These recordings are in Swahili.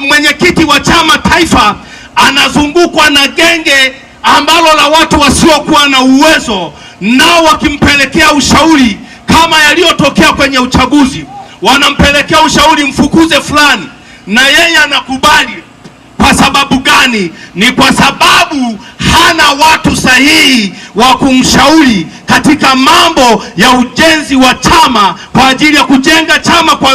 mwenyekiti wa chama taifa anazungukwa na genge ambalo la watu wasiokuwa na uwezo, nao wakimpelekea ushauri kama yaliyotokea kwenye uchaguzi, wanampelekea ushauri mfukuze fulani, na yeye anakubali. Kwa sababu gani? Ni kwa sababu hana watu sahihi wa kumshauri katika mambo ya ujenzi wa chama kwa ajili ya kujenga chama kwa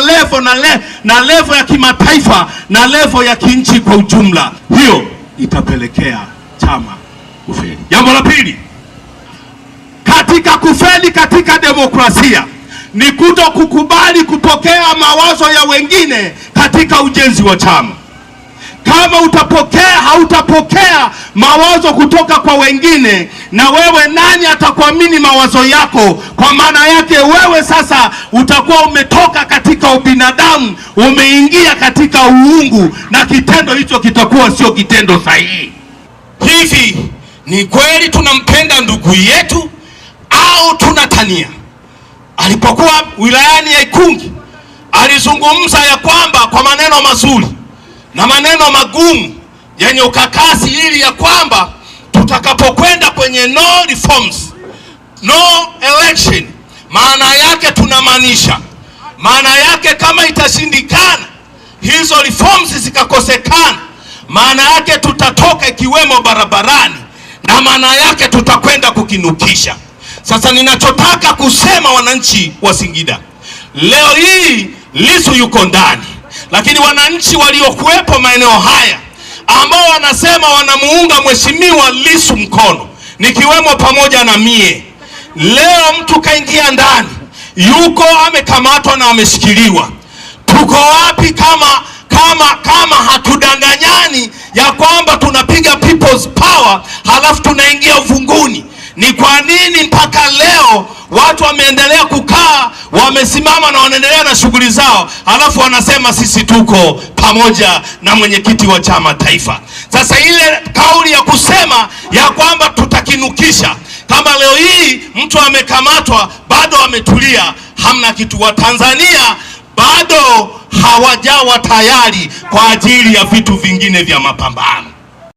levo ya kimataifa na levo ya kinchi kwa ujumla. Hiyo itapelekea chama kufeli. Jambo la pili, katika kufeli katika demokrasia ni kuto kukubali kupokea mawazo ya wengine katika ujenzi wa chama. Kama hautapokea mawazo kutoka kwa wengine, na wewe nani atakuamini mawazo yako? Kwa maana yake wewe sasa utakuwa umetoka katika ubinadamu, umeingia katika uungu, na kitendo hicho kitakuwa sio kitendo sahihi. Hivi ni kweli tunampenda ndugu yetu au tunatania? Alipokuwa wilayani ya Ikungi alizungumza ya kwamba kwa maneno mazuri na maneno magumu yenye ukakasi, ili ya kwamba tutakapokwenda kwenye no reforms, no election, maana yake tunamaanisha, maana yake kama itashindikana hizo reforms zikakosekana, maana yake tutatoka ikiwemo barabarani, na maana yake tutakwenda kukinukisha. Sasa ninachotaka kusema wananchi wa Singida, leo hii Lissu yuko ndani, lakini wananchi waliokuwepo maeneo haya ambao wanasema wanamuunga mheshimiwa Lissu mkono, nikiwemo pamoja na mie, leo mtu kaingia ndani, yuko amekamatwa na ameshikiliwa. Tuko wapi kama hatudanganyani ya kwamba tunapiga people's power halafu tunaingia uvunguni? Ni kwa nini mpaka leo watu wameendelea kukaa wamesimama na wanaendelea na shughuli zao, halafu wanasema sisi tuko pamoja na mwenyekiti wa chama taifa? Sasa ile kauli ya kusema ya kwamba tutakinukisha, kama leo hii mtu amekamatwa bado ametulia, hamna kitu. Wa Tanzania bado hawajawa tayari kwa ajili ya vitu vingine vya mapambano.